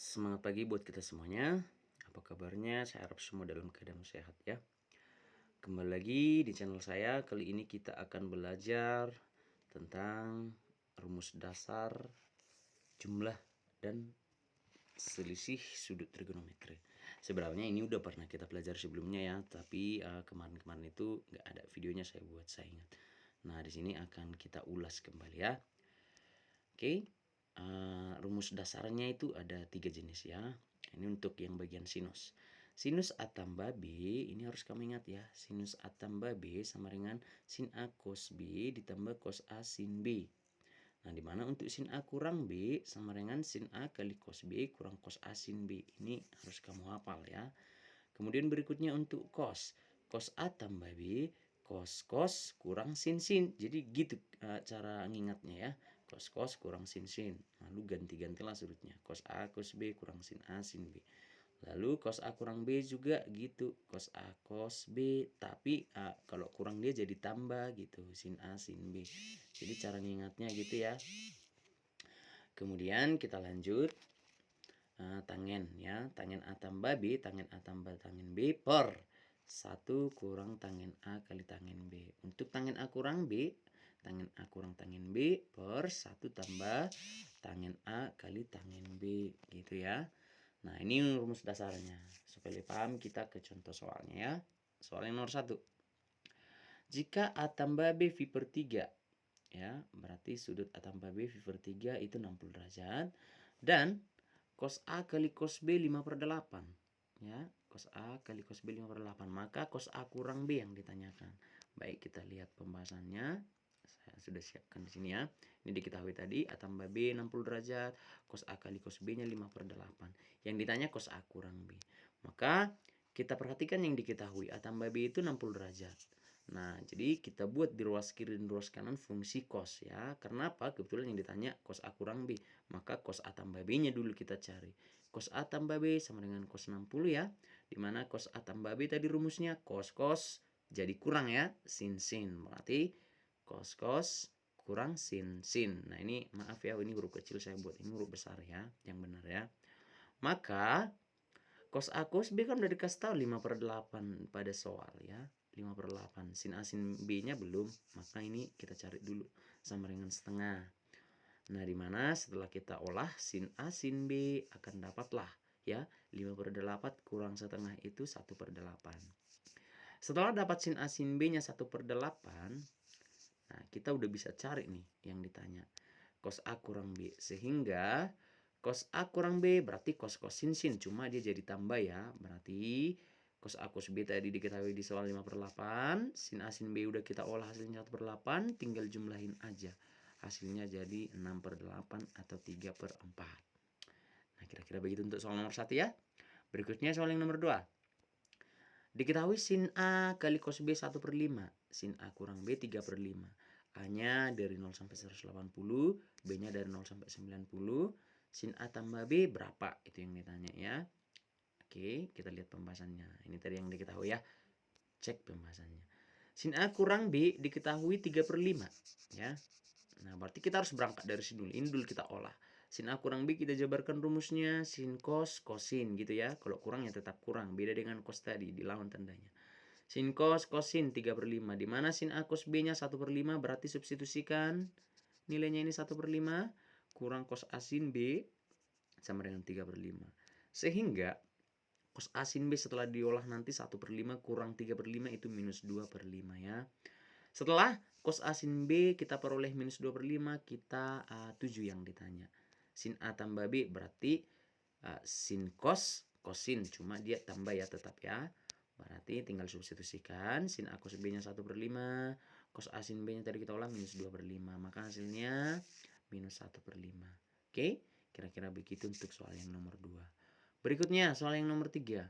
Semangat pagi buat kita semuanya. Apa kabarnya? Saya harap semua dalam keadaan sehat ya. Kembali lagi di channel saya. Kali ini kita akan belajar tentang rumus dasar jumlah dan selisih sudut trigonometri. Sebenarnya ini udah pernah kita pelajari sebelumnya ya, tapi kemarin-kemarin itu nggak ada videonya saya buat, saya ingat. Nah, di sini akan kita ulas kembali ya. Oke, rumus dasarnya itu ada 3 jenis ya. Ini untuk yang bagian sinus. Sinus A tambah B, ini harus kamu ingat ya. Sinus A tambah B sama dengan sin A cos B ditambah cos A sin B. Nah, dimana untuk sin A kurang B sama dengan sin A kali cos B kurang cos A sin B. Ini harus kamu hafal ya. Kemudian berikutnya untuk cos. Cos A tambah B, cos kurang sin. Jadi gitu cara ngingatnya ya. Cos kurang sin. Lalu ganti-gantilah sudutnya. Cos A cos B kurang sin A sin B. Lalu cos A kurang B juga gitu. Cos A cos B. Tapi kalau kurang dia jadi tambah gitu. Sin A sin B. Jadi cara ngingatnya gitu ya. Kemudian kita lanjut. Tangen ya, tangen A tambah B, tangen A tambah tangen B per 1 kurang tangen A kali tangen B. Untuk tangen A kurang B, tangen A kurang tangen B per 1 tambah tangen A kali tangen B gitu ya. Nah, ini rumus dasarnya. Supaya paham kita ke contoh soalnya ya. Soal yang nomor 1. Jika A tambah B V per 3 ya, berarti sudut A tambah B V per 3 itu 60 derajat dan cos A kali cos B 5/8 ya, cos A kali cos B 5/8, maka cos A kurang B yang ditanyakan. Baik, kita lihat pembahasannya. Saya sudah siapkan di sini ya. Ini diketahui tadi A tambah B 60 derajat, cos A kali cos B nya 5/8. Yang ditanya cos A kurang B. Maka kita perhatikan yang diketahui A tambah B itu 60 derajat. Nah, jadi kita buat di ruas kiri dan ruas kanan fungsi cos ya. Karena apa? Kebetulan yang ditanya cos A kurang B. Maka cos A tambah B-nya dulu kita cari. Cos A tambah B sama dengan cos 60 ya. Dimana cos A tambah B tadi rumusnya cos jadi kurang ya. Sin. Berarti cos kurang sin. Nah, ini maaf ya, ini huruf kecil saya buat. Ini huruf besar ya. Yang benar ya. Maka cos A cos B kan udah dikasih tahu 5/8 pada soal ya. 5/8. Sin A sin B-nya belum. Maka ini kita cari dulu sama dengan setengah. Nah, dimana setelah kita olah sin A sin B akan dapatlah ya 5/8 kurang setengah itu 1/8. Setelah dapat sin A sin B-nya 1/8, nah kita udah bisa cari nih yang ditanya. Cos A kurang B. Sehingga cos A kurang B berarti cos sin, cuma dia jadi tambah ya. Berarti cos A cos B tadi diketahui di soal 5/8, sin A sin B udah kita olah hasilnya 1/8, tinggal jumlahin aja. Hasilnya jadi 6/8 atau 3/4. Nah, kira-kira begitu untuk soal nomor 1 ya. Berikutnya soal yang nomor 2. Diketahui sin A kali cos B 1/5. Sin A kurang B 3/5. A-nya dari 0 sampai 180, B-nya dari 0 sampai 90. Sin A tambah B berapa? Itu yang ditanya ya. Oke, kita lihat pembahasannya. Ini tadi yang diketahui ya. Cek pembahasannya. Sin A kurang B diketahui 3/5 ya. Nah, berarti kita harus berangkat dari sini dulu. Ini dulu kita olah. Sin A kurang B kita jabarkan rumusnya sin cos kosin gitu ya. Kalau kurang ya tetap kurang. Beda dengan cos tadi, dilawan tandanya. Sin cos kosin 3/5. Dimana sin A cos B nya 1/5 berarti substitusikan. Nilainya ini 1/5 kurang cos A sin B sama dengan 3/5. Sehingga cos A sin B setelah diolah nanti 1/5 kurang 3/5 itu minus 2/5 ya. Setelah cos A sin B kita peroleh minus 2/5, kita 7 yang ditanya. Sin A tambah B berarti sin cos kosin, cuma dia tambah ya tetap ya. Berarti tinggal substitusikan sin A cos B nya 1/5, cos A sin B nya tadi kita olah minus 2/5, maka hasilnya minus 1/5. Oke, kira-kira begitu untuk soal yang nomor 2. Berikutnya soal yang nomor 3.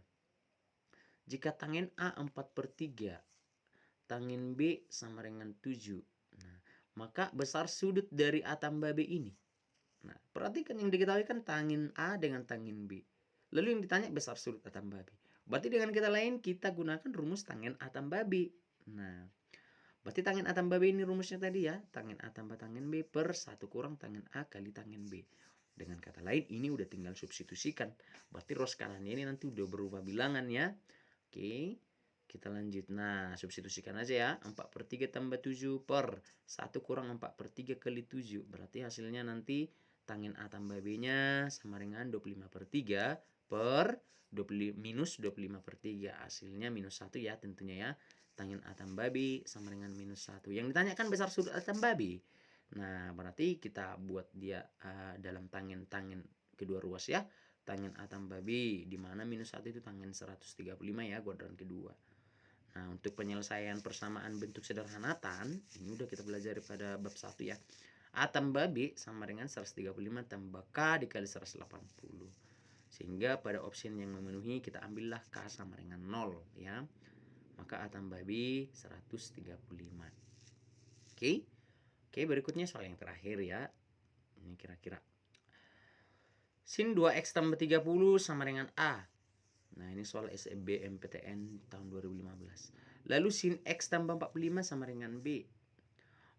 Jika tangen A 4/3, tangen B sama dengan 7. Nah, maka besar sudut dari A tambah B ini. Nah, perhatikan yang diketahui kan tangen A dengan tangen B. Lalu yang ditanya besar sudut A tambah B. Berarti dengan kata lain kita gunakan rumus tangen A tambah B. Nah, berarti tangen A tambah B ini rumusnya tadi ya. Tangen A tambah tangen B per 1 kurang tangen A kali tangen B. Dengan kata lain, ini udah tinggal substitusikan. Berarti ros kanannya ini nanti udah berubah bilangan ya. Oke, kita lanjut. Nah, substitusikan aja ya. 4/3 tambah 7 per 1 kurang 4/3 kali 7. Berarti hasilnya nanti tangen A tambah B-nya sama dengan 25/3 per minus 25/3. Hasilnya minus 1 ya tentunya ya. Tangen A tambah B sama dengan minus 1. Yang ditanyakan besar sudut A tambah B. Nah, berarti kita buat dia dalam tangen kedua ruas ya. Tangen A tambah B, di mana minus 1 itu tangen 135 ya, kuadran kedua. Nah, untuk penyelesaian persamaan bentuk sederhanatan, ini udah kita belajar pada bab 1 ya. A tambah B sama dengan 135 tambah K dikali 180. Sehingga pada opsi yang memenuhi kita ambillah K sama dengan 0 ya. Maka A tambah B 135. Oke. Oke, berikutnya soal yang terakhir ya. Ini kira-kira sin 2x tambah 30 sama dengan A. Nah, ini soal SBMPTN tahun 2015. Lalu sin x tambah 45 sama dengan B.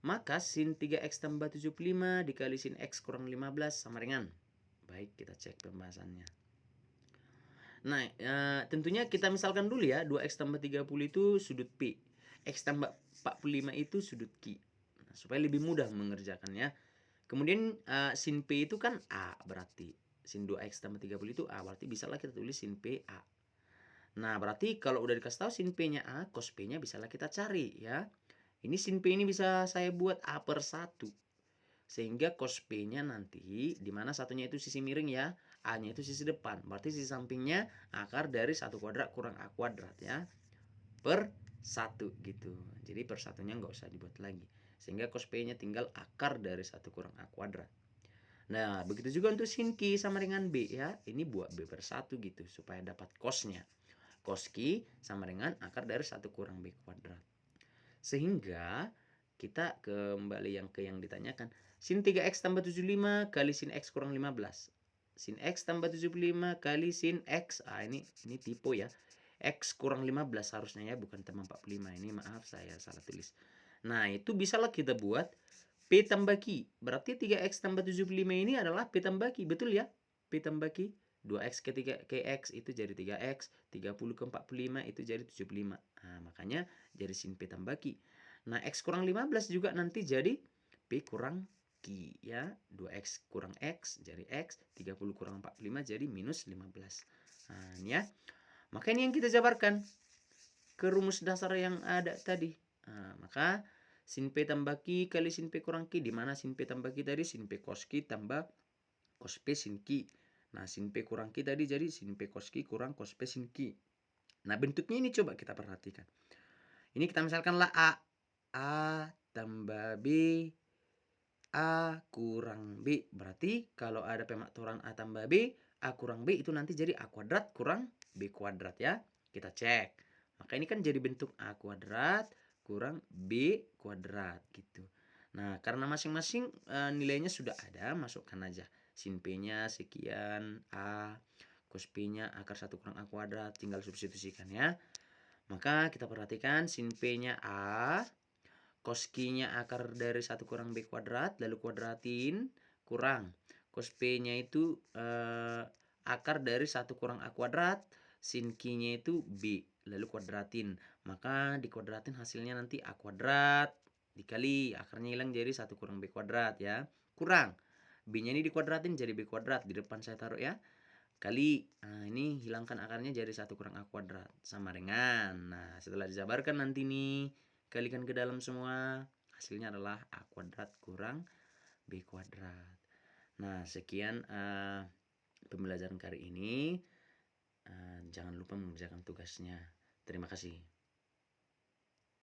Maka sin 3x tambah 75 dikali sin x kurang 15 sama dengan. Baik, kita cek pembahasannya. Nah, tentunya kita misalkan dulu ya, 2x tambah 30 itu sudut P. X tambah 45 itu sudut Q. Nah, supaya lebih mudah mengerjakannya. Kemudian sin P itu kan A berarti. Sin 2x tambah 30 itu A. Berarti bisalah kita tulis sin P A. Nah, berarti kalau udah dikasih tahu sin P-nya A, cos P-nya bisalah kita cari ya. Ini sin P ini bisa saya buat A per 1. Sehingga cos P-nya nanti, dimana satunya itu sisi miring ya. A-nya itu sisi depan. Berarti sisi sampingnya akar dari 1 kuadrat kurang A kuadrat ya. Per 1 gitu. Jadi per satunya nggak usah dibuat lagi. Sehingga cos P-nya tinggal akar dari 1 kurang A kuadrat. Nah, begitu juga untuk sin Q sama dengan B ya. Ini buat B per 1 gitu. Supaya dapat cosnya. Cos Q sama dengan akar dari 1 kurang B kuadrat. Sehingga kita kembali yang ditanyakan. Sin 3x tambah 75 kali sin x kurang 15. Sin x tambah 75 kali sin x. Ini tipe ya. X kurang 15 harusnya ya, bukan tambah 45. Ini maaf saya salah tulis. Nah, itu bisalah kita buat P tambah Q. Berarti 3x tambah 75 ini adalah P tambah Q. Betul ya? P tambah Q. 2x ke x itu jadi 3x. 30 ke 45 itu jadi 75. Nah, makanya jadi sin P tambah Q. Nah, x kurang 15 juga nanti jadi P kurang Q. Ya. 2x kurang x jadi x. 30 kurang 45 jadi minus 15. Nah, ini ya. Maka ini yang kita jabarkan ke rumus dasar yang ada tadi. Nah, maka sin P tambah Q kali sin P kurang Q. Dimana sin P tambah Q tadi sin P cos Q tambah cos P sin Q. Nah, sin P kurang Q tadi jadi sin P cos Q kurang cos P sin Q. Nah, bentuknya ini coba kita perhatikan. Ini kita misalkanlah A. A tambah B. A kurang B. Berarti kalau ada pemakturan A tambah B, A kurang B itu nanti jadi A kuadrat kurang B kuadrat ya. Kita cek. Maka ini kan jadi bentuk A kuadrat kurang B kuadrat gitu. Nah, karena masing-masing nilainya sudah ada, masukkan aja. Sin P-nya sekian, A, cos P-nya akar 1 kurang A kuadrat, tinggal substitusikan ya. Maka kita perhatikan sin P-nya A, cos Q-nya akar dari 1 kurang B kuadrat, lalu kuadratin, kurang. Cos P-nya itu akar dari 1 kurang A kuadrat, sin Q-nya itu B, lalu kuadratin. Maka dikuadratin hasilnya nanti A kuadrat, dikali akarnya hilang jadi 1 kurang B kuadrat ya. Kurang. B-nya ini dikuadratin jadi B kuadrat, di depan saya taruh ya. Kali, nah ini hilangkan akarnya jadi 1 kurang A kuadrat. Sama dengan, nah setelah dijabarkan nanti nih, kalikan ke dalam semua, hasilnya adalah A kuadrat kurang B kuadrat. Nah, sekian pembelajaran kali ini. Jangan lupa mengerjakan tugasnya. Terima kasih.